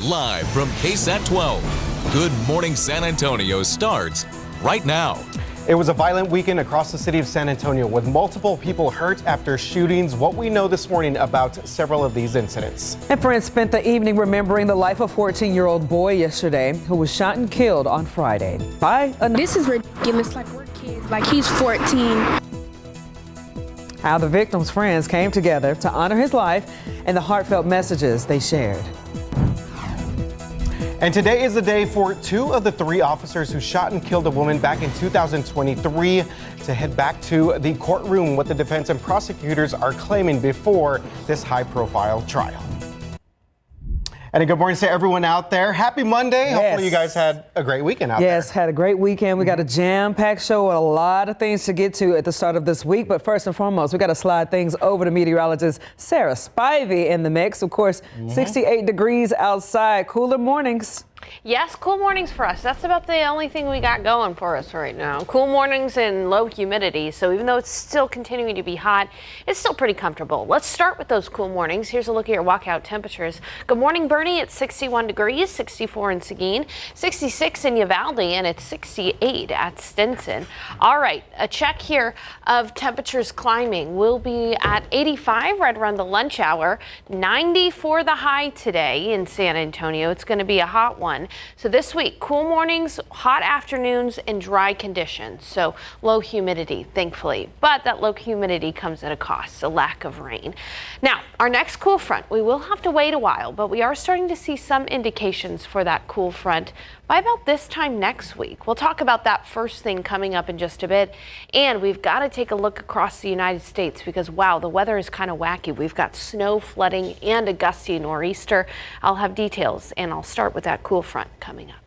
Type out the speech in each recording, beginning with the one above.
Live from KSAT 12. Good Morning San Antonio starts right now. It was a violent weekend across the city of San Antonio with multiple people hurt after shootings. What we know this morning about several of these incidents. And friends spent the evening remembering the life of 14-year-old boy yesterday who was shot and killed on Friday by a... This is ridiculous. Like, we're kids. Like, he's 14. How the victim's friends came together to honor his life and the heartfelt messages they shared. And today is the day for two of the three officers who shot and killed a woman back in 2023 to head back to the courtroom, what the defense and prosecutors are claiming before this high-profile trial. And a good morning to everyone out there. Happy Monday. Yes. Hopefully you guys had a great weekend out there. Yes, had a great weekend. We got a jam-packed show with a lot of things to get to at the start of this week. But first and foremost, we got to slide things over to meteorologist Sarah Spivey in the mix. Of course, 68 degrees outside, cooler mornings. Yes, cool mornings for us. That's about the only thing we got going for us right now. Cool mornings and low humidity. So even though it's still continuing to be hot, it's still pretty comfortable. Let's start with those cool mornings. Here's a look at your walkout temperatures. Good morning, Bernie. It's 61 degrees, 64 in Seguin, 66 in Uvalde, and it's 68 at Stinson. All right, a check here of temperatures climbing. We'll be at 85 right around the lunch hour, 90 for the high today in San Antonio. It's going to be a hot one. So this week, cool mornings, hot afternoons, and dry conditions. So low humidity, thankfully. But that low humidity comes at a cost, a lack of rain. Now, our next cool front, we will have to wait a while, but we are starting to see some indications for that cool front by about this time next week. We'll talk about that first thing coming up in just a bit. And we've got to take a look across the United States because, wow, the weather is kind of wacky. We've got snow, flooding, and a gusty nor'easter. I'll have details, and I'll start with that cool front coming up.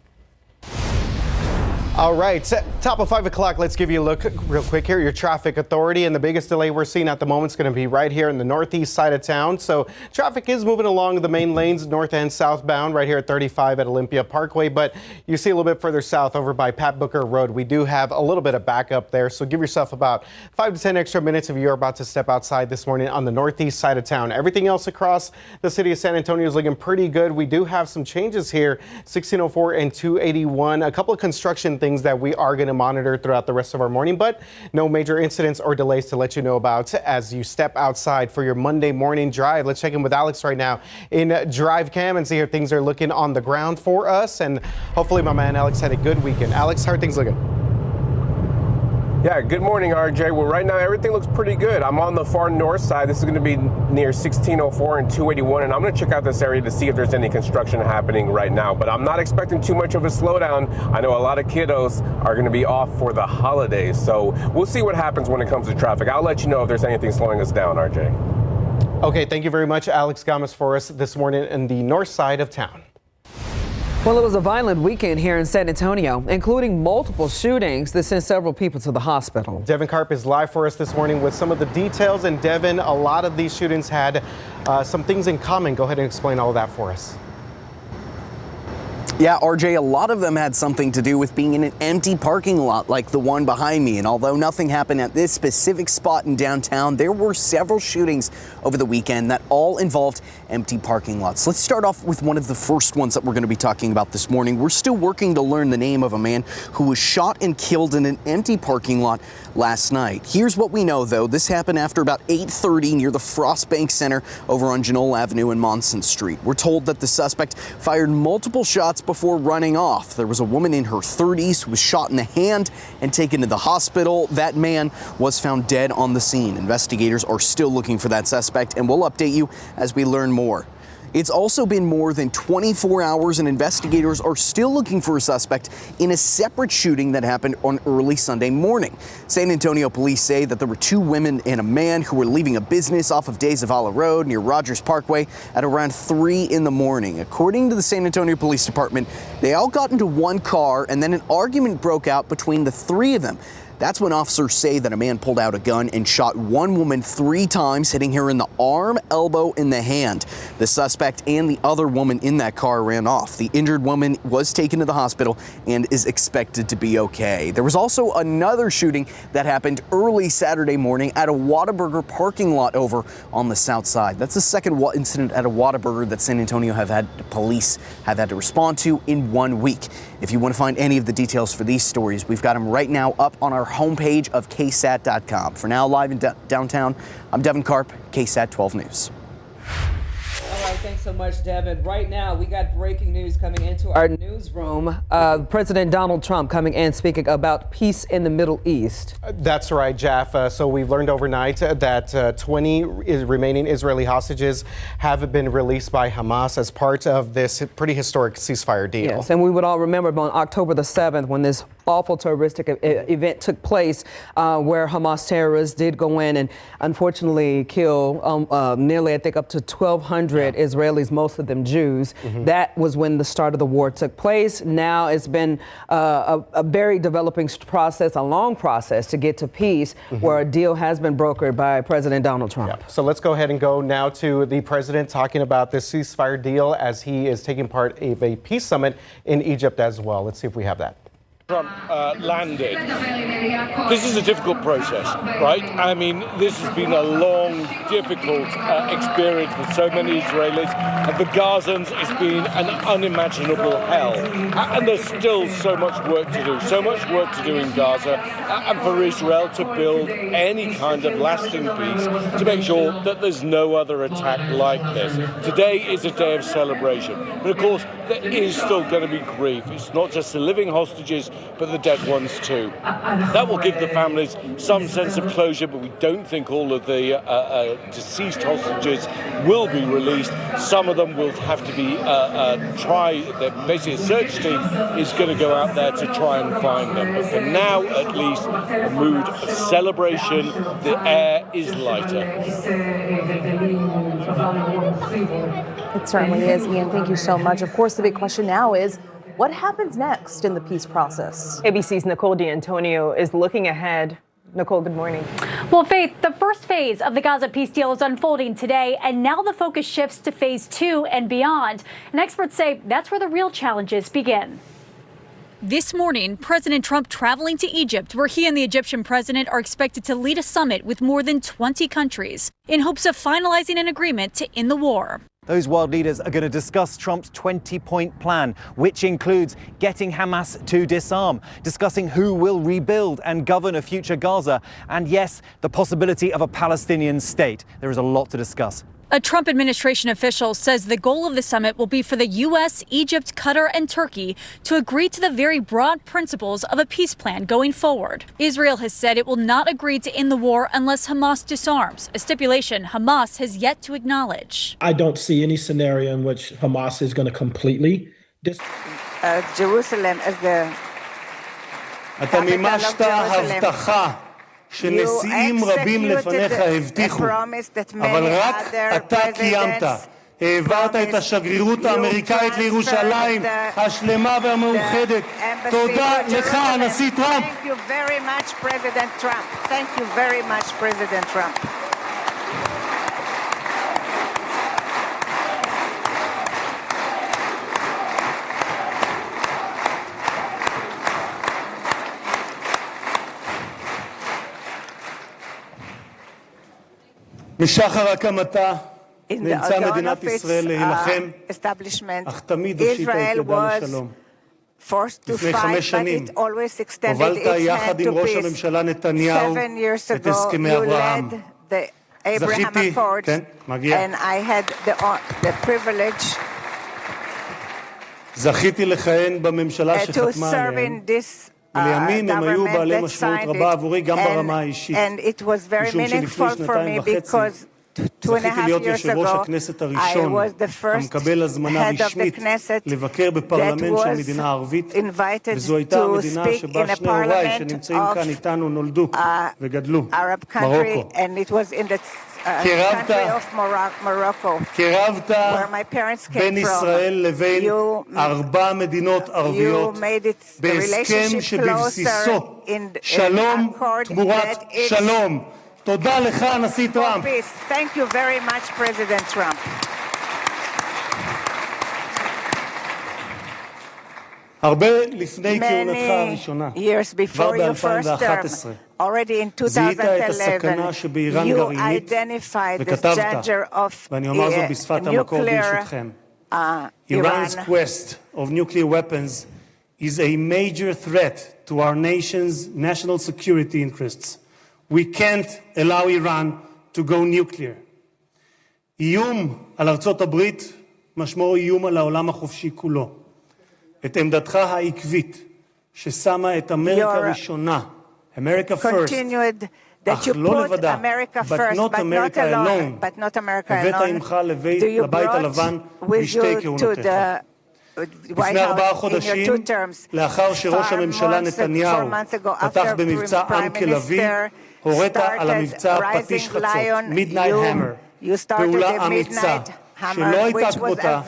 All right, top of 5 o'clock, let's give you a look real quick here. Your traffic authority, and the biggest delay we're seeing at the moment is going to be right here in the northeast side of town. So traffic is moving along the main lanes, north and southbound, right here at 35 at Olympia Parkway. But you see a little bit further south over by Pat Booker Road, we do have a little bit of backup there. So give yourself about 5 to 10 extra minutes if you're about to step outside this morning on the northeast side of town. Everything else across the city of San Antonio is looking pretty good. We do have some changes here, 1604 and 281, a couple of construction things that we are going to monitor throughout the rest of our morning, but no major incidents or delays to let you know about as you step outside for your Monday morning drive. Let's check in with Alex right now in Drive Cam and see how things are looking on the ground for us. And hopefully my man Alex had a good weekend. Alex, how are things looking? Yeah, good morning, RJ. Well, right now everything looks pretty good. I'm on the far north side. This is going to be near 1604 and 281, and I'm going to check out this area to see if there's any construction happening right now. But I'm not expecting too much of a slowdown. I know a lot of kiddos are going to be off for the holidays, so we'll see what happens when it comes to traffic. I'll let you know if there's anything slowing us down, RJ. Okay, thank you very much, Alex Gomez, for us this morning in the north side of town. Well, it was a violent weekend here in San Antonio, including multiple shootings that sent several people to the hospital. Devin Karp is live for us this morning with some of the details. And Devin, a lot of these shootings had some things in common. Go ahead and explain all of that for us. Yeah, RJ, a lot of them had something to do with being in an empty parking lot like the one behind me. And although nothing happened at this specific spot in downtown, there were several shootings over the weekend that all involved empty parking lots. Let's start off with one of the first ones that we're going to be talking about this morning. We're still working to learn the name of a man who was shot and killed in an empty parking lot last night. Here's what we know, though. This happened after about 8:30 near the Frost Bank Center over on Genoa Avenue and Monson Street. We're told that the suspect fired multiple shots before running off. There was a woman in her 30s who was shot in the hand and taken to the hospital. That man was found dead on the scene. Investigators are still looking for that suspect, and we'll update you as we learn more. It's also been more than 24 hours and investigators are still looking for a suspect in a separate shooting that happened on early Sunday morning. San Antonio police say that there were two women and a man who were leaving a business off of De Zavala Road near Rogers Parkway at around 3 in the morning. According to the San Antonio Police Department, they all got into one car and then an argument broke out between the three of them. That's when officers say that a man pulled out a gun and shot one woman 3 times, hitting her in the arm, elbow, and the hand. The suspect and the other woman in that car ran off. The injured woman was taken to the hospital and is expected to be okay. There was also another shooting that happened early Saturday morning at a Whataburger parking lot over on the south side. That's the second incident at a Whataburger that San Antonio police have had to respond to in 1 week. If you want to find any of the details for these stories, we've got them right now up on our homepage of KSAT.com. For now, live in downtown, I'm Devin Karp, KSAT 12 News. All right, thanks so much, Devin. Right now, we got breaking news coming into our newsroom. President Donald Trump coming in speaking about peace in the Middle East. That's right, Jeff. So we've learned overnight that 20 remaining Israeli hostages have been released by Hamas as part of this pretty historic ceasefire deal. Yes, and we would all remember on October the 7th when this awful terroristic event took place where Hamas terrorists did go in and unfortunately kill nearly, I think, up to 1,200 Israelis, most of them Jews. That was when the start of the war took place. Now it's been a very developing process, a long process to get to peace, where a deal has been brokered by President Donald Trump. So let's go ahead and go now to the president talking about this ceasefire deal as he is taking part of a peace summit in Egypt as well. Let's see if we have that. Trump landed. This is a difficult process, right? I mean, this has been a long, difficult experience for so many Israelis. And for Gazans, it's been an unimaginable hell. And there's still so much work to do, in Gaza. And for Israel to build any kind of lasting peace, to make sure that there's no other attack like this. Today is a day of celebration. But of course, there is still going to be grief. It's not just the living hostages, but the dead ones too. That will give the families some sense of closure, but we don't think all of the deceased hostages will be released. Some of them will have to be basically a search team is going to go out there to try and find them. But for now, at least, a mood of celebration. The air is lighter. It certainly is, Ian. Thank you so much. Of course, the big question now is, what happens next in the peace process? ABC's Nicole D'Antonio is looking ahead. Nicole, good morning. Well, Faith, the first phase of the Gaza peace deal is unfolding today, and now the focus shifts to phase 2 and beyond. And experts say that's where the real challenges begin. This morning, President Trump traveling to Egypt, where he and the Egyptian president are expected to lead a summit with more than 20 countries in hopes of finalizing an agreement to end the war. Those world leaders are going to discuss Trump's 20-point plan, which includes getting Hamas to disarm, discussing who will rebuild and govern a future Gaza, and yes, the possibility of a Palestinian state. There is a lot to discuss. A Trump administration official says the goal of the summit will be for the U.S., Egypt, Qatar, and Turkey to agree to the very broad principles of a peace plan going forward. Israel has said it will not agree to end the war unless Hamas disarms, a stipulation Hamas has yet to acknowledge. I don't see any scenario in which Hamas is going to completely Jerusalem as the capital of Jerusalem. שנשיאים רבים לפניך הבטיחו, אבל רק אתה קיימת. העברת את השגרירות האמריקאית לירושלים, השלמה והמאוחדת. תודה לך, הנשיא טראמפ. Thank you very much, President Trump. Thank you very much, President Trump. משחר הקמתה נאלצה מדינת ישראל להילחם, אך תמיד הושיטה את ידה לשלום. לפני 5 שנים הובלת יחד עם ראש הממשלה נתניהו את הסכמי אברהם. זכיתי, כן, מגיע. זכיתי לכהן בממשלה שחתמה עליהם. ולימים הם היו בעלי משמעות רבה עבורי גם ברמה האישית, משום שלפני 2.5 זכיתי להיות יושב ראש הכנסת הראשון המקבל הזמנה רשמית לבקר בפרלמנט של מדינה ערבית, וזו הייתה המדינה שבה שני הוריי שנמצאים כאן איתנו נולדו וגדלו, מרוקו. country of Morocco, where my parents came בין from. ישראל לבין ארבע מדינות ערביות בהסכם שבבסיסו שלום תמורת שלום. תודה לך, הנשיא טראמפ. Thank you very much, President Trump. הרבה לפני כהונתך הראשונה, כבר ב-2011, זיהית את הסכנה שבאיראן גרעינית וכתבת, ואני אומר זאת בשפת המקור ברשותכם, Iran's quest of nuclear weapons is a major threat to our nation's national security interests. We can't allow Iran to go nuclear. איום על ארצות הברית משמעו איום על העולם החופשי כולו. את עמדתך העקבית ששמה את אמריקה ראשונה, America first, אך לא לבדה, but not America alone, הבאת עמך לבית הלבן בשתי כהונותיך. לפני 4 חודשים, לאחר שראש הממשלה נתניהו פתח במבצע עם כלביא, הורית על המבצע פטיש חצות, Midnight Hammer, פעולה אמיצה, שלא הייתה כמותה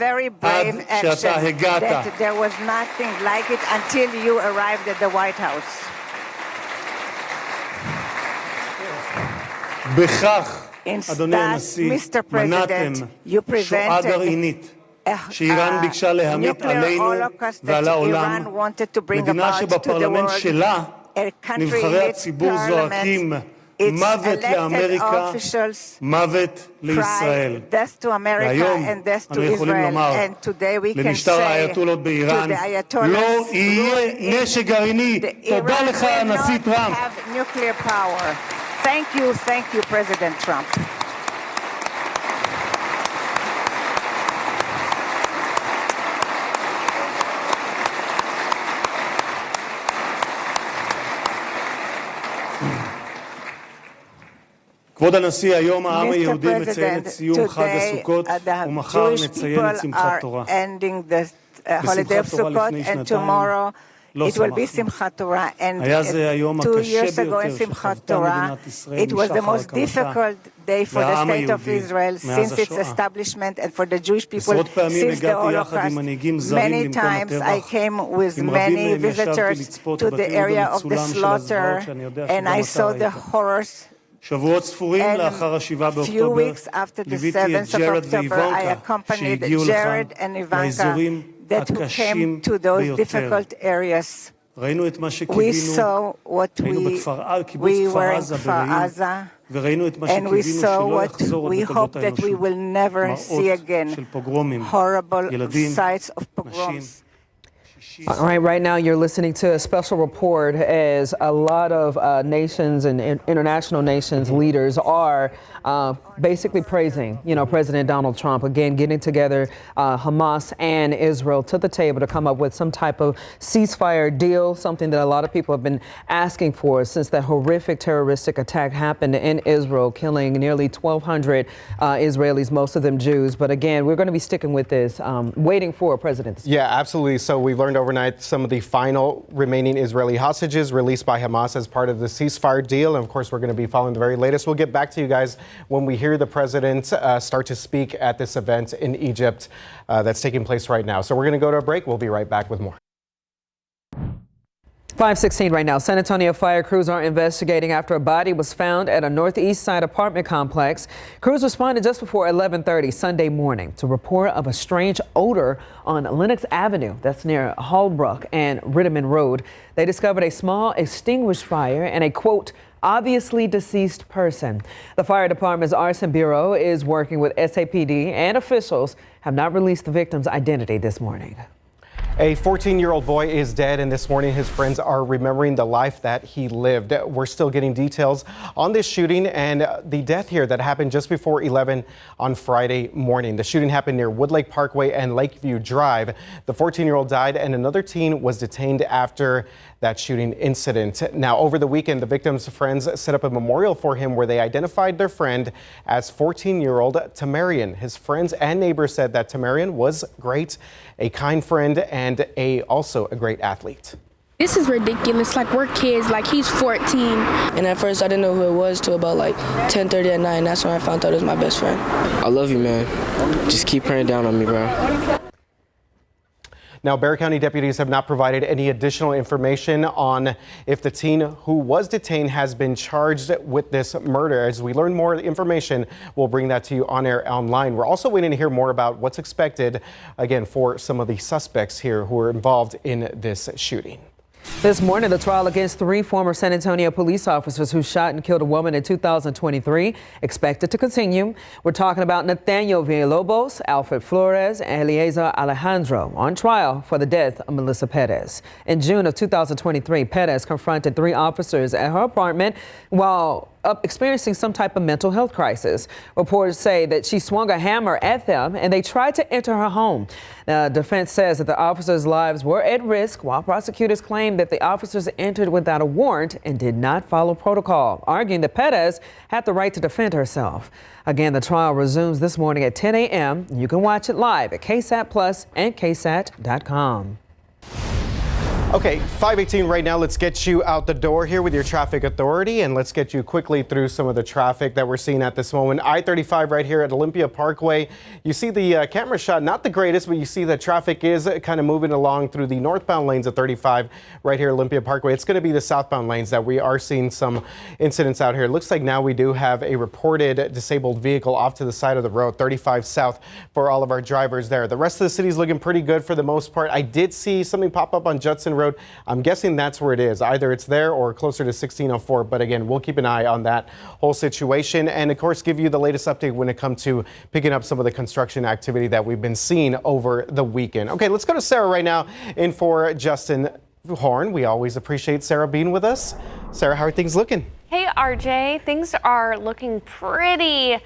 עד שאתה הגעת. There was nothing like it until you arrived at the White House. בכך, אדוני הנשיא, מנעתם שואה גרעינית שאיראן ביקשה להמיט עלינו ועל העולם, מדינה שבפרלמנט שלה נבחרי הציבור זועקים מוות לאמריקה, מוות לישראל. והיום אנו יכולים לומר למשטר האייתולות באיראן, לא יהיה נשק גרעיני. תודה לך, הנשיא טראמפ. Thank you, President Trump. כבוד הנשיא, היום העם היהודי מציין את סיום חג הסוכות ומחר נציין את שמחת תורה. בשמחת תורה לפני שנתיים לא שמחנו. היה זה היום הקשה ביותר שחוותה מדינת ישראל משחר הקמתה והעם היהודי מאז השואה. עשרות פעמים הגעתי יחד עם מנהיגים זרים למקום הטבח, עם רבים מהם ישבתי לצפות בתיעוד המצולם של הזוועות שאני יודע שגם אתה היית. שבועות ספורים לאחר ה-7 באוקטובר, ליוויתי את ג'רד ואיוונקה שהגיעו לכאן לאזורים הקשים ביותר. ראינו את מה שקיווינו, היינו בקיבוץ כפר עזה ברעים, וראינו את מה שקיווינו שלא יחזור עוד בתולדות האנושות. מראות של פוגרומים, ילדים, נשים. All right, right now you're listening to a special report as a lot of nations and international nations leaders are basically praising, President Donald Trump, again, getting together Hamas and Israel to the table to come up with some type of ceasefire deal, something that a lot of people have been asking for since that horrific terroristic attack happened in Israel, killing nearly 1,200 Israelis, most of them Jews. But again, we're going to be sticking with this, waiting for a president. Yeah, absolutely. So we learned overnight some of the final remaining Israeli hostages released by Hamas as part of the ceasefire deal. And of course, we're going to be following the very latest. We'll get back to you guys when we hear the president start to speak at this event in Egypt that's taking place right now. So we're going to go to a break. We'll be right back with more. 5:16 right now. San Antonio fire crews are investigating after a body was found at a northeast side apartment complex. Crews responded just before 11:30 Sunday morning to report of a strange odor on Lenox Avenue. That's near Holbrook and Ritterman Road. They discovered a small extinguished fire and a, quote, obviously deceased person. The fire department's arson bureau is working with SAPD, and officials have not released the victim's identity this morning. A 14-year-old boy is dead, and this morning his friends are remembering the life that he lived. We're still getting details on this shooting and the death here that happened just before 11 on Friday morning. The shooting happened near Woodlake Parkway and Lakeview Drive. The 14-year-old died, and another teen was detained after that shooting incident. Now, over the weekend, the victim's friends set up a memorial for him where they identified their friend as 14-year-old Tamarian. His friends and neighbors said that Tamarian was great, a kind friend, and also a great athlete. This is ridiculous. Like, we're kids. Like, he's 14. And at first, I didn't know who it was till about like 10:30 at night. And that's when I found out it was my best friend. I love you, man. Just keep praying down on me, bro. Now, Bexar County deputies have not provided any additional information on if the teen who was detained has been charged with this murder. As we learn more information, we'll bring that to you on air online. We're also waiting to hear more about what's expected, again, for some of the suspects here who are involved in this shooting. This morning, the trial against 3 former San Antonio police officers who shot and killed a woman in 2023 expected to continue. We're talking about Nathaniel Villalobos, Alfred Flores, and Eliezer Alejandro on trial for the death of Melissa Perez. In June of 2023, Perez confronted 3 officers at her apartment while experiencing some type of mental health crisis. Reports say that she swung a hammer at them and they tried to enter her home. The defense says that the officers' lives were at risk, while prosecutors claim that the officers entered without a warrant and did not follow protocol, arguing that Perez had the right to defend herself. Again, the trial resumes this morning at 10 a.m. You can watch it live at KSAT Plus and KSAT.com. Okay, 5:18 right now. Let's get you out the door here with your traffic authority, and let's get you quickly through some of the traffic that we're seeing at this moment. I-35 right here at Olympia Parkway. You see the camera shot, not the greatest, but you see the traffic is kind of moving along through the northbound lanes of 35 right here at Olympia Parkway. It's going to be the southbound lanes that we are seeing some incidents out here. It looks like now we do have a reported disabled vehicle off to the side of the road, 35 south for all of our drivers there. The rest of the city is looking pretty good for the most part. I did see something pop up on Judson Road. I'm guessing that's where it is. Either it's there or closer to 1604. But again, we'll keep an eye on that whole situation. And of course, give you the latest update when it comes to picking up some of the construction activity that we've been seeing over the weekend. Okay, let's go to Sarah right now in for Justin Horn. We always appreciate Sarah being with us. Sarah, how are things looking? Hey, RJ, things are looking pretty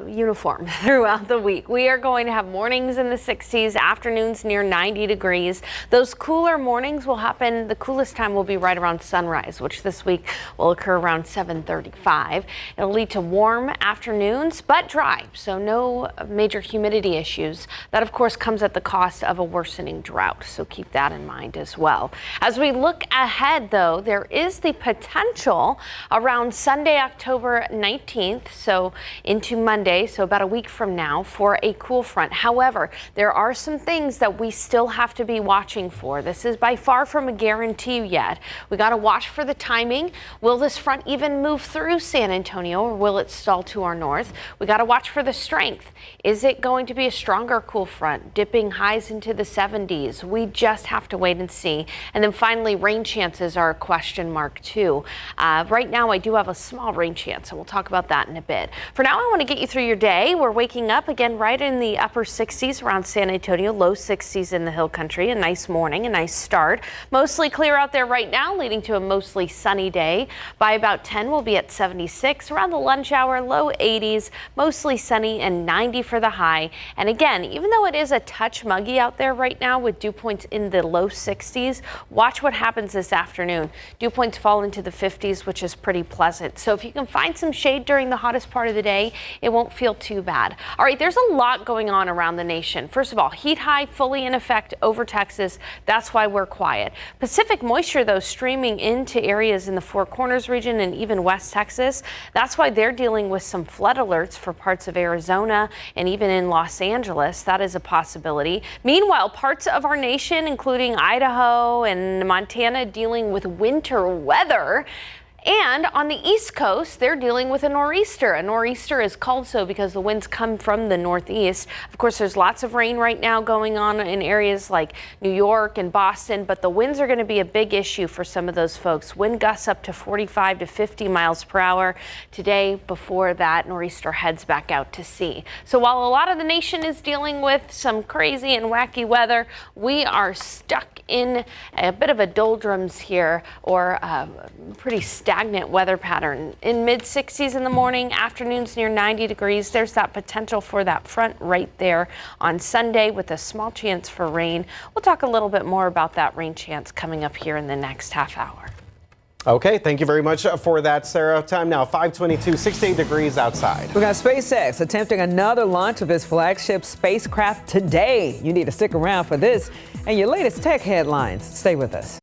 uniform throughout the week. We are going to have mornings in the 60s, afternoons near 90 degrees. Those cooler mornings will happen. The coolest time will be right around sunrise, which this week will occur around 7:35. It'll lead to warm afternoons, but dry, so no major humidity issues. That, of course, comes at the cost of a worsening drought, so keep that in mind as well. As we look ahead, though, there is the potential around Sunday, October 19th, so into Monday, so about a week from now, for a cool front. However, there are some things that we still have to be watching for. This is by far from a guarantee yet. We got to watch for the timing. Will this front even move through San Antonio, or will it stall to our north? We got to watch for the strength. Is it going to be a stronger cool front, dipping highs into the 70s? We just have to wait and see. And then finally, rain chances are a question mark too. Right now, I do have a small rain chance, so we'll talk about that in a bit. For now, I want to get you through your day. We're waking up again right in the upper 60s around San Antonio, low 60s in the hill country. A nice morning, a nice start. Mostly clear out there right now, leading to a mostly sunny day. By about 10, we'll be at 76. Around the lunch hour, low 80s, mostly sunny and 90 for the high. And again, even though it is a touch muggy out there right now with dew points in the low 60s, watch what happens this afternoon. Dew points fall into the 50s, which is pretty pleasant. So if you can find some shade during the hottest part of the day, it won't feel too bad. All right, there's a lot going on around the nation. First of all, heat high fully in effect over Texas. That's why we're quiet. Pacific moisture, though, streaming into areas in the Four Corners region and even West Texas. That's why they're dealing with some flood alerts for parts of Arizona and even in Los Angeles. That is a possibility. Meanwhile, parts of our nation, including Idaho and Montana, dealing with winter weather. And on the East Coast, they're dealing with a nor'easter. A nor'easter is called so because the winds come from the northeast. Of course, there's lots of rain right now going on in areas like New York and Boston, but the winds are going to be a big issue for some of those folks. Wind gusts up to 45 to 50 miles per hour today before that nor'easter heads back out to sea. So while a lot of the nation is dealing with some crazy and wacky weather, we are stuck in a bit of a doldrums here, or a pretty stagnant weather pattern. In mid 60s in the morning, afternoons near 90 degrees. There's that potential for that front right there on Sunday with a small chance for rain. We'll talk a little bit more about that rain chance coming up here in the next half hour. Okay, thank you very much for that, Sarah. Time now, 5:22, 68 degrees outside. We got SpaceX attempting another launch of its flagship spacecraft today. You need to stick around for this and your latest tech headlines. Stay with us.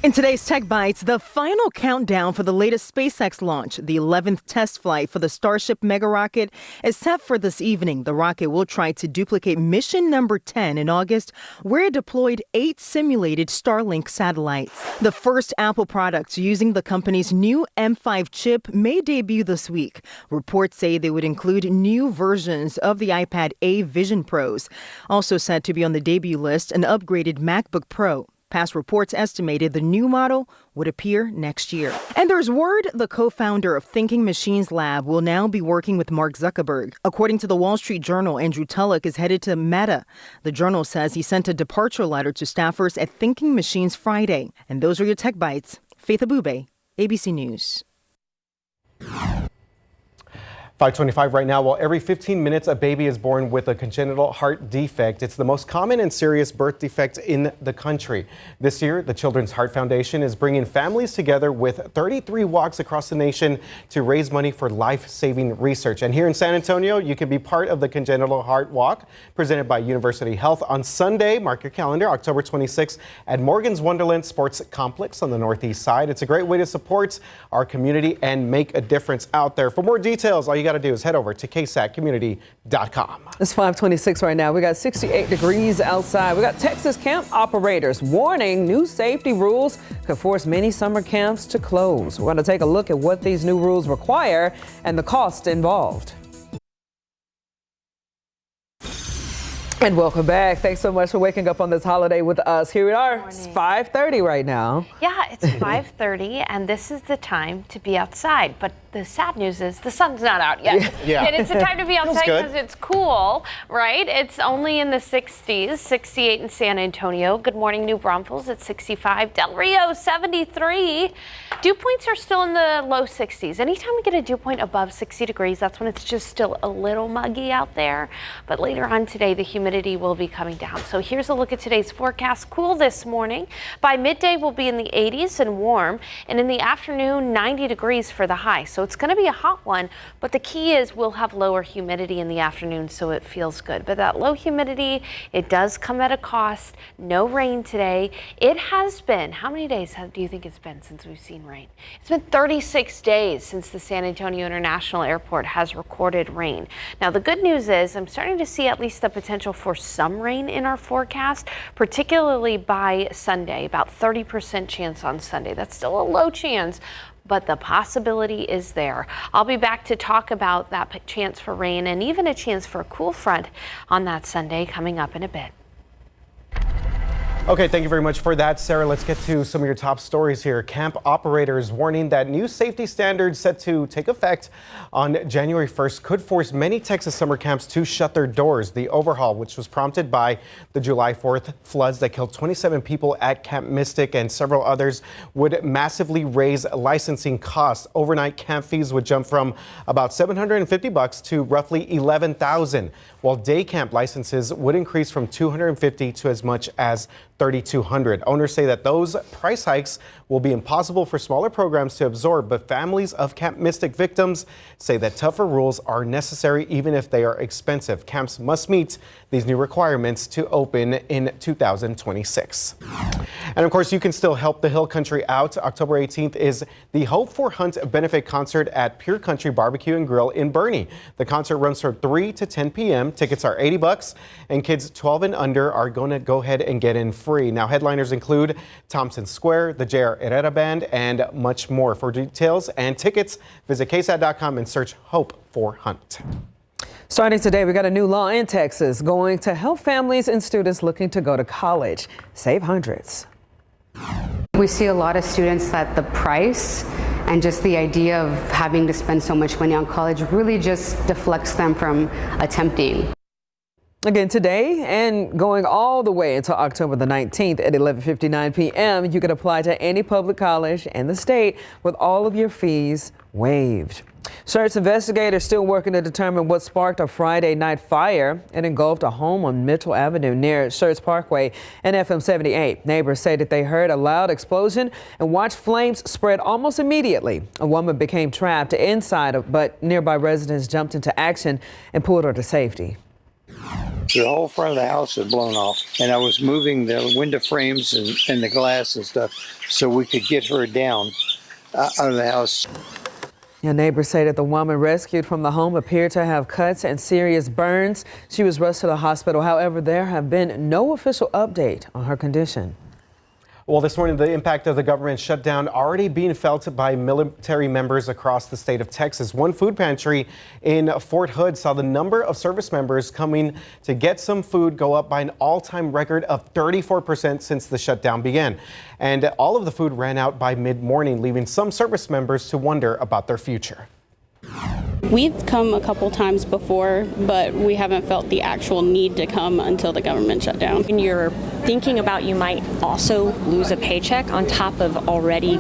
In today's Tech Bites, the final countdown for the latest SpaceX launch, the 11th test flight for the Starship mega rocket, is set for this evening. The rocket will try to duplicate mission number 10 in August, where it deployed 8 simulated Starlink satellites. The first Apple products using the company's new M5 chip may debut this week. Reports say they would include new versions of the iPad A Vision Pros. Also set to be on the debut list, an upgraded MacBook Pro. Past reports estimated the new model would appear next year. And there's word the co-founder of Thinking Machines Lab will now be working with Mark Zuckerberg. According to the Wall Street Journal, Andrew Tulloch is headed to Meta. The Journal says he sent a departure letter to staffers at Thinking Machines Friday. And those are your Tech Bites. Faith Abube, ABC News. 5:25 right now. Well, every 15 minutes, a baby is born with a congenital heart defect. It's the most common and serious birth defect in the country. This year, the Children's Heart Foundation is bringing families together with 33 walks across the nation to raise money for life-saving research. And here in San Antonio, you can be part of the Congenital Heart Walk presented by University Health on Sunday. Mark your calendar, October 26th at Morgan's Wonderland Sports Complex on the northeast side. It's a great way to support our community and make a difference out there. For more details, all you got to do is head over to ksatcommunity.com. It's 5:26 right now. We got 68 degrees outside. We got Texas camp operators warning new safety rules could force many summer camps to close. We're going to take a look at what these new rules require and the cost involved. And welcome back. Thanks so much for waking up on this holiday with us. Here we are. It's 5:30 right now. Yeah, it's 5:30, and this is the time to be outside. But the sad news is the sun's not out yet. Yeah. And it's the time to be outside because it's cool, right? It's only in the 60s, 68 in San Antonio. Good morning, New Braunfels at 65. Del Rio, 73. Dew points are still in the low 60s. Anytime we get a dew point above 60 degrees, that's when it's just still a little muggy out there. But later on today, the humidity will be coming down. So here's a look at today's forecast. Cool this morning. By midday, we'll be in the 80s and warm. And in the afternoon, 90 degrees for the high. So it's going to be a hot one. But the key is we'll have lower humidity in the afternoon, so it feels good. But that low humidity, it does come at a cost. No rain today. It has been, how many days do you think it's been since we've seen rain? It's been 36 days since the San Antonio International Airport has recorded rain. Now, the good news is I'm starting to see at least the potential for some rain in our forecast, particularly by Sunday, about 30% chance on Sunday. That's still a low chance, but the possibility is there. I'll be back to talk about that chance for rain and even a chance for a cool front on that Sunday coming up in a bit. Okay, thank you very much for that, Sarah. Let's get to some of your top stories here. Camp operators warning that new safety standards set to take effect on January 1st could force many Texas summer camps to shut their doors. The overhaul, which was prompted by the July 4th floods that killed 27 people at Camp Mystic and several others, would massively raise licensing costs. Overnight camp fees would jump from about $750 to roughly $11,000, while day camp licenses would increase from $250 to as much as $3,200. Owners say that those price hikes will be impossible for smaller programs to absorb, but families of Camp Mystic victims say that tougher rules are necessary even if they are expensive. Camps must meet these new requirements to open in 2026. And of course, you can still help the Hill Country out. October 18th is the Hope for Hunt benefit concert at Pure Country Barbecue and Grill in Bernie. The concert runs from 3 to 10 p.m. Tickets are $80, and kids 12 and under are going to go ahead and get in free. Now, headliners include Thompson Square, the J.R. Herrera Band, and much more. For details and tickets, visit KSAT.com and search Hope for Hunt. Starting today, we got a new law in Texas going to help families and students looking to go to college save hundreds. We see a lot of students that the price and just the idea of having to spend so much money on college really just deflects them from attempting. Again today and going all the way until October the 19th at 11:59 p.m. You can apply to any public college in the state with all of your fees waived. Schertz investigators still working to determine what sparked a Friday night fire. It engulfed a home on Mitchell Avenue near Schertz Parkway and FM 78. Neighbors say that they heard a loud explosion and watched flames spread almost immediately. A woman became trapped inside, but nearby residents jumped into action and pulled her to safety. The whole front of the house was blown off, and I was moving the window frames and the glass and stuff so we could get her down out of the house. Your neighbors say that the woman rescued from the home appeared to have cuts and serious burns. She was rushed to the hospital. However, there have been no official update on her condition. Well, this morning, the impact of the government shutdown already being felt by military members across the state of Texas. One food pantry in Fort Hood saw the number of service members coming to get some food go up by an all-time record of 34% since the shutdown began. And all of the food ran out by mid-morning, leaving some service members to wonder about their future. We've come a couple times before, but we haven't felt the actual need to come until the government shut down. When you're thinking about you might also lose a paycheck on top of already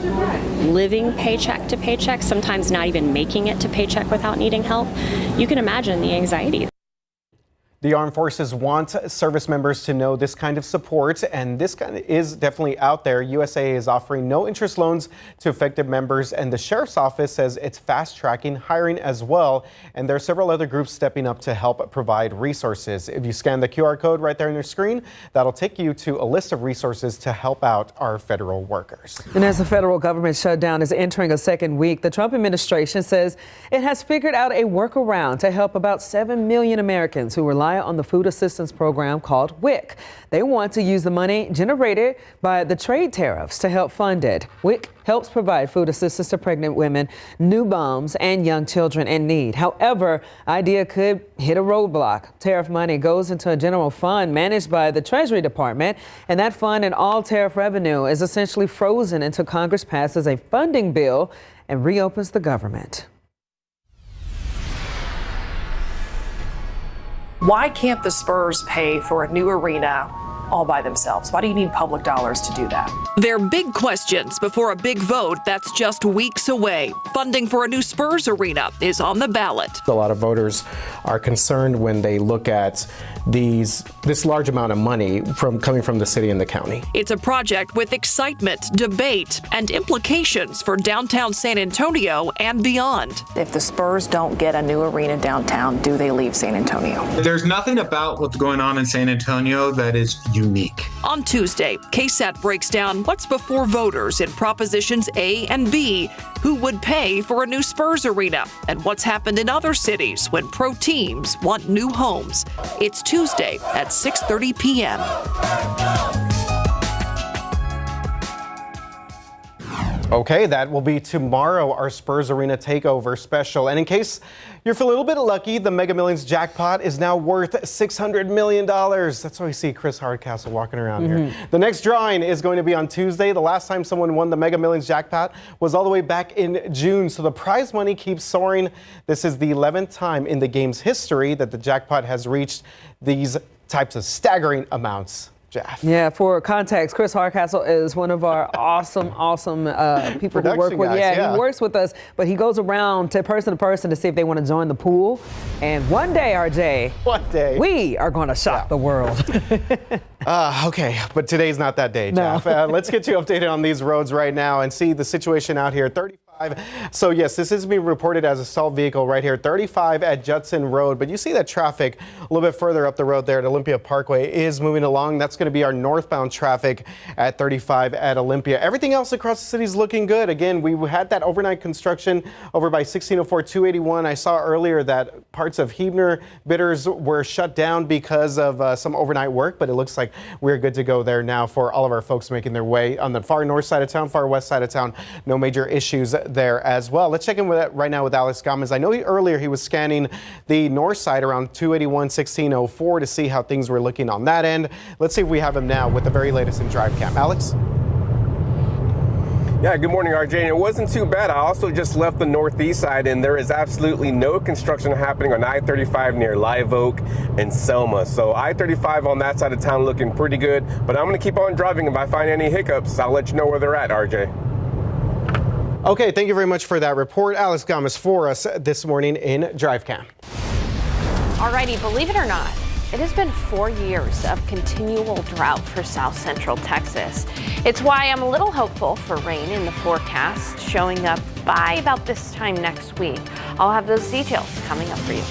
living paycheck to paycheck, sometimes not even making it to paycheck without needing help, you can imagine the anxiety. The armed forces want service members to know this kind of support, and this kind of is definitely out there. USAA is offering no interest loans to affected members, and the sheriff's office says it's fast tracking hiring as well. And there are several other groups stepping up to help provide resources. If you scan the QR code right there on your screen, that'll take you to a list of resources to help out our federal workers. And as the federal government shutdown is entering a second week, the Trump administration says it has figured out a workaround to help about 7 million Americans who rely on the food assistance program called WIC. They want to use the money generated by the trade tariffs to help fund it. WIC helps provide food assistance to pregnant women, new moms, and young children in need. However, idea could hit a roadblock. Tariff money goes into a general fund managed by the Treasury Department, and that fund and all tariff revenue is essentially frozen until Congress passes a funding bill and reopens the government. Why can't the Spurs pay for a new arena all by themselves? Why do you need public dollars to do that? They're big questions before a big vote that's just weeks away. Funding for a new Spurs arena is on the ballot. A lot of voters are concerned when they look at this large amount of money coming from the city and the county. It's a project with excitement, debate, and implications for downtown San Antonio and beyond. If the Spurs don't get a new arena downtown, do they leave San Antonio? There's nothing about what's going on in San Antonio that is unique. On Tuesday, KSAT breaks down what's before voters in Propositions A and B, who would pay for a new Spurs arena, and what's happened in other cities when pro teams want new homes. It's Tuesday at 6:30 p.m. Okay, that will be tomorrow, our Spurs Arena Takeover special. And in case you're feeling a little bit lucky, the Mega Millions jackpot is now worth $600 million. That's why we see Chris Hardcastle walking around here. The next drawing is going to be on Tuesday. The last time someone won the Mega Millions jackpot was all the way back in June. So the prize money keeps soaring. This is the 11th time in the game's history that the jackpot has reached these types of staggering amounts. Jeff. Yeah, for context, Chris Hardcastle is one of our awesome people who work with. Guys, he works with us, but he goes around to person to see if they want to join the pool. And one day, RJ, we are going to shock the world. Okay, but today's not that day, Jeff. No. Let's get you updated on these roads right now and see the situation out here. 35. So yes, this is being reported as a stalled vehicle right here, 35 at Judson Road. But you see that traffic a little bit further up the road there at Olympia Parkway is moving along. That's going to be our northbound traffic at 35 at Olympia. Everything else across the city is looking good. Again, we had that overnight construction over by 1604 281. I saw earlier that parts of Huebner Bitters were shut down because of some overnight work, but it looks like we're good to go there now for all of our folks making their way on the far north side of town, far west side of town. No major issues there as well. Let's check in with that right now with Alex Gomez. I know earlier he was scanning the north side around 281 1604 to see how things were looking on that end. Let's see if we have him now with the very latest in Drive Cam. Alex? Yeah, good morning, RJ. And it wasn't too bad. I also just left the northeast side, and there is absolutely no construction happening on I-35 near Live Oak and Selma. So I-35 on that side of town looking pretty good, but I'm going to keep on driving. If I find any hiccups, I'll let you know where they're at, RJ. Okay, thank you very much for that report. Alex Gomez for us this morning in DriveCam. Alrighty, believe it or not, it has been 4 years of continual drought for South Central Texas. It's why I'm a little hopeful for rain in the forecast, showing up by about this time next week. I'll have those details coming up for you.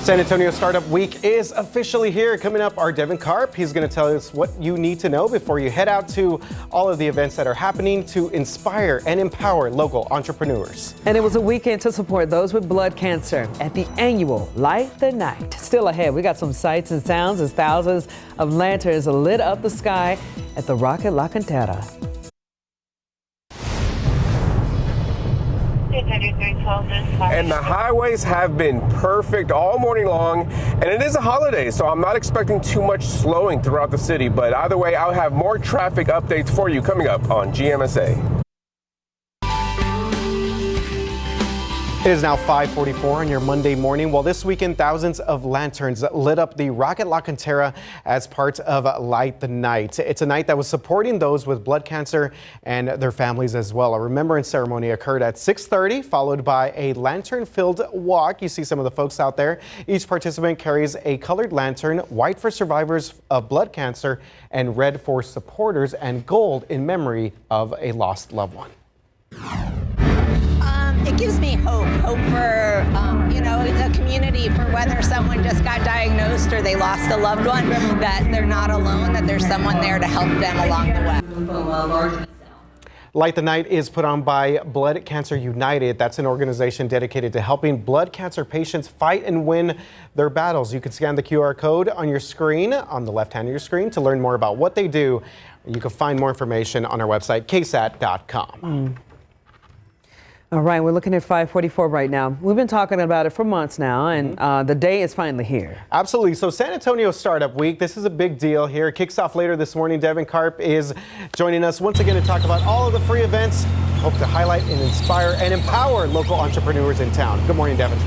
San Antonio Startup Week is officially here. Coming up, our Devin Karp. He's going to tell us what you need to know before you head out to all of the events that are happening to inspire and empower local entrepreneurs. And it was a weekend to support those with blood cancer at the annual Light the Night. Still ahead, we got some sights and sounds as thousands of lanterns lit up the sky at the Rocket La Cantera. And the highways have been perfect all morning long, and it is a holiday, so I'm not expecting too much slowing throughout the city. But either way, I'll have more traffic updates for you coming up on GMSA. It is now 5:44 on your Monday morning. Well, this weekend, thousands of lanterns lit up the Rocket La Cantera as part of Light the Night. It's a night that was supporting those with blood cancer and their families as well. A remembrance ceremony occurred at 6:30, followed by a lantern-filled walk. You see some of the folks out there. Each participant carries a colored lantern, white for survivors of blood cancer and red for supporters, and gold in memory of a lost loved one. It gives me hope for, the community, for whether someone just got diagnosed or they lost a loved one, that they're not alone, that there's someone there to help them along the way. Light the Night is put on by Blood Cancer United. That's an organization dedicated to helping blood cancer patients fight and win their battles. You can scan the QR code on your screen, on the left hand of your screen, to learn more about what they do. You can find more information on our website, KSAT.com. All right, we're looking at 5:44 right now. We've been talking about it for months now, and the day is finally here. Absolutely. So San Antonio Startup Week, this is a big deal here. It kicks off later this morning. Devin Karp is joining us once again to talk about all of the free events. Hope to highlight and inspire and empower local entrepreneurs in town. Good morning, Devin.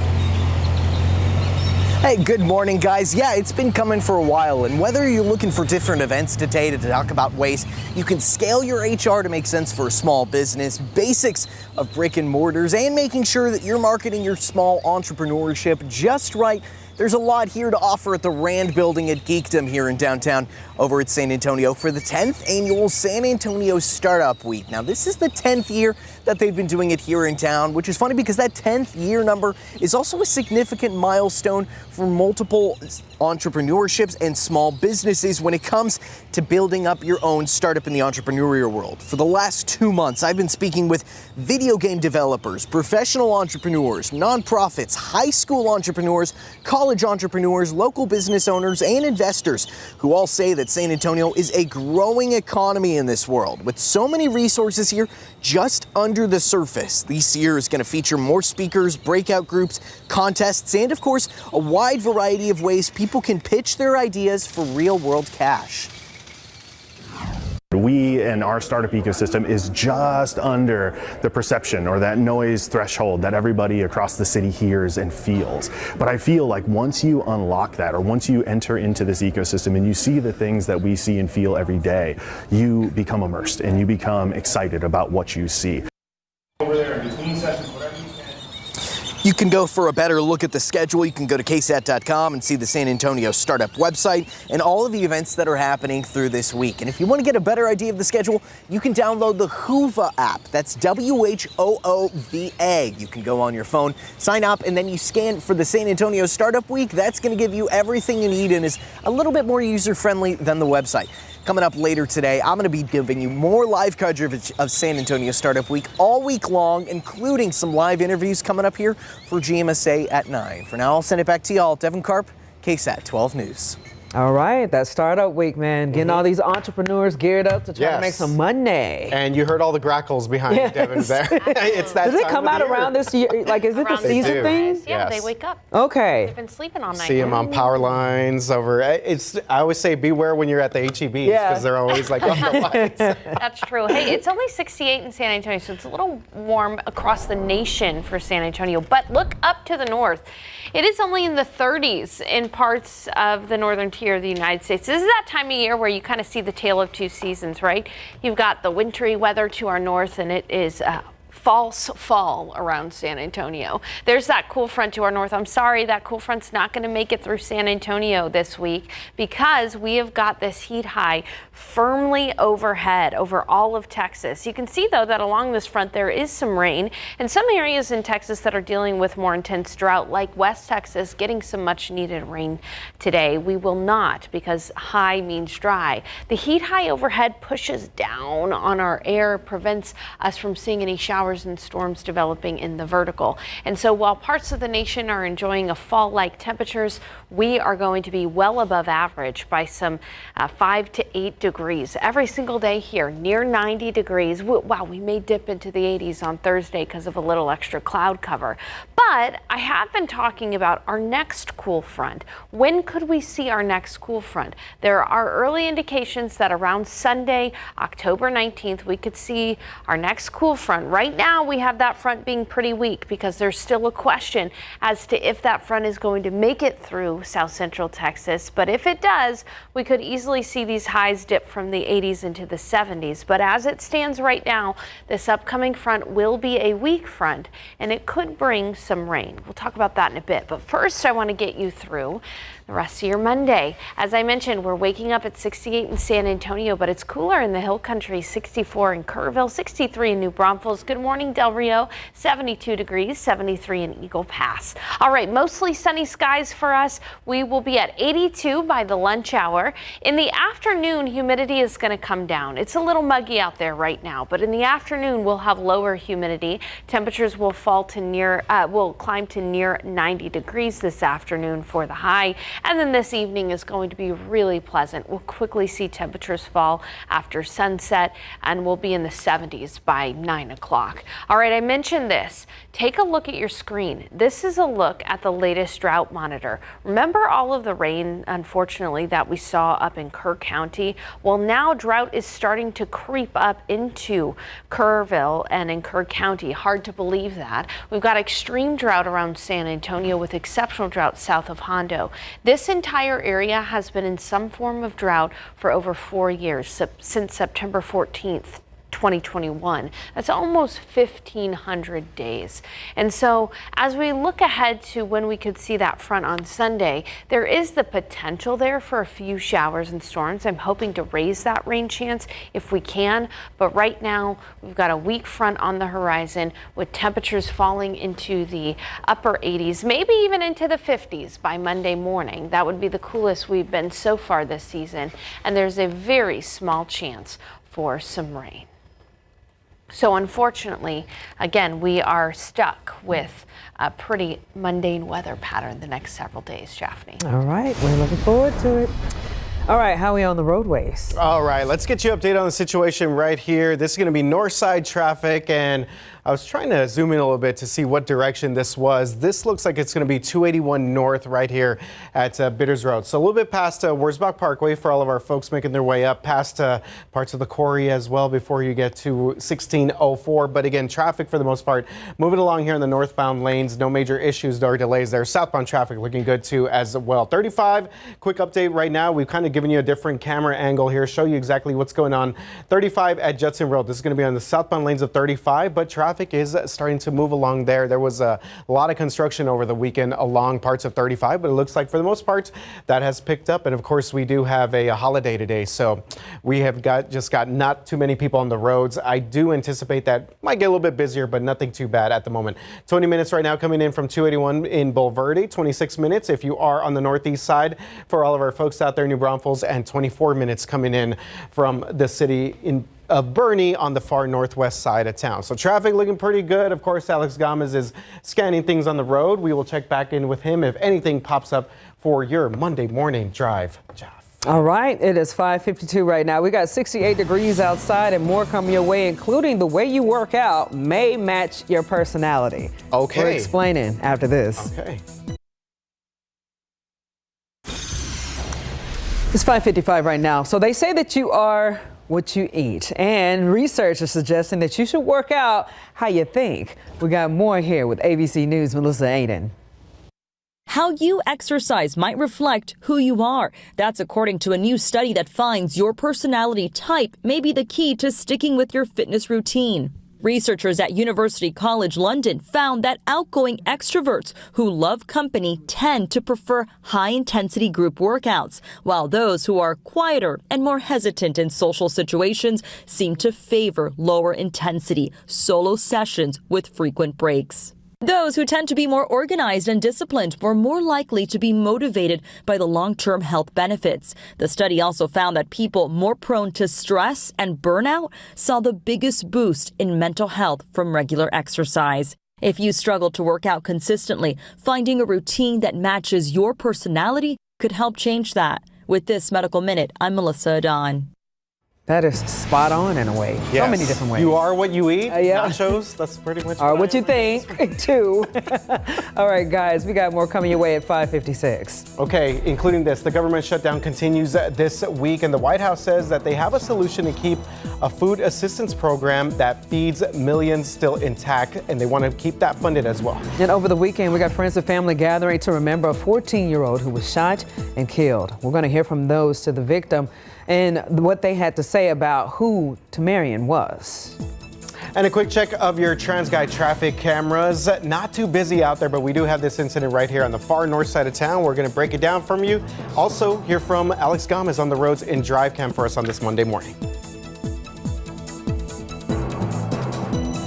Hey, good morning, guys. Yeah, it's been coming for a while, and whether you're looking for different events today to talk about ways you can scale your HR to make sense for a small business, basics of brick and mortars, and making sure that you're marketing your small entrepreneurship just right, there's a lot here to offer at the Rand Building at Geekdom here in downtown over at San Antonio for the 10th annual San Antonio Startup Week. Now, this is the 10th year that they've been doing it here in town, which is funny because that 10th year number is also a significant milestone for multiple entrepreneurships and small businesses when it comes to building up your own startup in the entrepreneurial world. For the last 2 months, I've been speaking with video game developers, professional entrepreneurs, nonprofits, high school entrepreneurs, college entrepreneurs, local business owners, and investors who all say that San Antonio is a growing economy in this world. With so many resources here just under the surface, this year is going to feature more speakers, breakout groups, contests, and of course, a wide variety of ways people can pitch their ideas for real-world cash. We and our startup ecosystem is just under the perception or that noise threshold that everybody across the city hears and feels. But I feel like once you unlock that, or once you enter into this ecosystem and you see the things that we see and feel every day, you become immersed and you become excited about what you see. Over there in between sessions, whatever you can. You can go for a better look at the schedule. You can go to KSAT.com and see the San Antonio Startup website and all of the events that are happening through this week. And if you want to get a better idea of the schedule, you can download the Whova app. That's WHOOVA. You can go on your phone, sign up, and then you scan for the San Antonio Startup Week. That's going to give you everything you need and is a little bit more user-friendly than the website. Coming up later today, I'm going to be giving you more live coverage of San Antonio Startup Week all week long, including some live interviews coming up here for GMSA at 9. For now, I'll send it back to y'all. Devin Karp, KSAT 12 News. All right, that Startup Week, man. Getting all these entrepreneurs geared up to try to make some money. And you heard all the grackles behind Devin there. It's that Does it time come of out the year. around this year? Like, is it the season thing? Yeah, Yes. they wake up. Okay. They've been sleeping all night. See them on power lines over. I always say beware when you're at the HEBs because they're always like on the lights. That's true. Hey, it's only 68 in San Antonio, so it's a little warm across the nation for San Antonio. But look up to the north. It is only in the 30s in parts of the northern tier of the United States. This is that time of year where you kind of see the tale of two seasons, right? You've got the wintry weather to our north, and it is false fall around San Antonio. There's that cool front to our north. I'm sorry, that cool front's not going to make it through San Antonio this week because we have got this heat high firmly overhead over all of Texas. You can see, though, that along this front there is some rain, and some areas in Texas that are dealing with more intense drought, like West Texas, getting some much needed rain today. We will not, because high means dry. The heat high overhead pushes down on our air, prevents us from seeing any showers and storms developing in the vertical. And so while parts of the nation are enjoying a fall-like temperatures, we are going to be well above average by some 5 to 8 degrees every single day here, near 90 degrees. Wow, we may dip into the 80s on Thursday because of a little extra cloud cover. But I have been talking about our next cool front. When could we see our next cool front? There are early indications that around Sunday, October 19th, we could see our next cool front. Right now, we have that front being pretty weak because there's still a question as to if that front is going to make it through south central Texas. But if it does, we could easily see these highs dip from the 80s into the 70s. But as it stands right now, this upcoming front will be a weak front, and it could bring some rain. We'll talk about that in a bit. But first, I want to get you through the rest of your Monday. As I mentioned, we're waking up at 68 in San Antonio, but it's cooler in the Hill Country, 64 in Kerrville, 63 in New Braunfels. Good morning, Del Rio, 72 degrees, 73 in Eagle Pass. All right, mostly sunny skies for us. We will be at 82 by the lunch hour. In the afternoon, humidity is going to come down. It's a little muggy out there right now, but in the afternoon, we'll have lower humidity. Temperatures will fall to will climb to near 90 degrees this afternoon for the high. And then this evening is going to be really pleasant. We'll quickly see temperatures fall after sunset, and we'll be in the 70s by 9 o'clock. All right, I mentioned this. Take a look at your screen. This is a look at the latest drought monitor. Remember all of the rain, unfortunately, that we saw up in Kerr County? Well, now drought is starting to creep up into Kerrville and in Kerr County. Hard to believe that. We've got extreme drought around San Antonio with exceptional drought south of Hondo. This entire area has been in some form of drought for over 4 years, since September 14th. 2021. That's almost 1,500 days. And so as we look ahead to when we could see that front on Sunday, there is the potential there for a few showers and storms. I'm hoping to raise that rain chance if we can, but right now we've got a weak front on the horizon with temperatures falling into the upper 80s, maybe even into the 50s by Monday morning. That would be the coolest we've been so far this season, and there's a very small chance for some rain. So unfortunately, again, we are stuck with a pretty mundane weather pattern the next several days, Japhanie. All right, we're looking forward to it. All right, how are we on the roadways? All right, let's get you updated on the situation right here. This is going to be north side traffic, and I was trying to zoom in a little bit to see what direction this was. This looks like it's going to be 281 north right here at Bitters Road. So a little bit past Wurzbach Parkway for all of our folks making their way up, past parts of the quarry as well before you get to 1604. But again, traffic for the most part moving along here in the northbound lanes. No major issues or delays there. Southbound traffic looking good too as well. 35, quick update right now. We've kind of given you a different camera angle here, show you exactly what's going on. 35 at Judson Road. This is going to be on the southbound lanes of 35, but traffic is starting to move along there. There was a lot of construction over the weekend along parts of 35, but it looks like for the most part that has picked up. And of course, we do have a holiday today, so we have just got not too many people on the roads. I do anticipate that might get a little bit busier, but nothing too bad at the moment. 20 minutes right now coming in from 281 in Bulverde, 26 minutes if you are on the northeast side for all of our folks out there in New Braunfels, and 24 minutes coming in from the city of Bernie on the far northwest side of town. So traffic looking pretty good. Of course, Alex Gomez is scanning things on the road. We will check back in with him if anything pops up for your Monday morning drive. All right, it is 5:52 right now. We got 68 degrees outside and more coming your way, including the way you work out may match your personality. Okay. We're explaining after this. Okay. It's 5:55 right now. So they say that you are what you eat, and research is suggesting that you should work out how you think. We got more here with ABC News' Melissa Aiden. How you exercise might reflect who you are. That's according to a new study that finds your personality type may be the key to sticking with your fitness routine. Researchers at University College London found that outgoing extroverts who love company tend to prefer high-intensity group workouts, while those who are quieter and more hesitant in social situations seem to favor lower-intensity solo sessions with frequent breaks. Those who tend to be more organized and disciplined were more likely to be motivated by the long-term health benefits. The study also found that people more prone to stress and burnout saw the biggest boost in mental health from regular exercise. If you struggle to work out consistently, finding a routine that matches your personality could help change that. With this Medical Minute, I'm Melissa Adon. That is spot on in a way. Yes. So many different ways. You are what you eat. Yeah. Nachos, that's pretty much what you think, too. All right, guys, we got more coming your way at 5:56. Okay, including this. The government shutdown continues this week, and the White House says that they have a solution to keep a food assistance program that feeds millions still intact, and they want to keep that funded as well. And over the weekend, we got friends and family gathering to remember a 14-year-old who was shot and killed. We're going to hear from those to the victim and what they had to say about who Tamarian was. And a quick check of your TransGuide traffic cameras. Not too busy out there, but we do have this incident right here on the far north side of town. We're going to break it down from you. Also, hear from Alex Gomez on the roads in DriveCam for us on this Monday morning.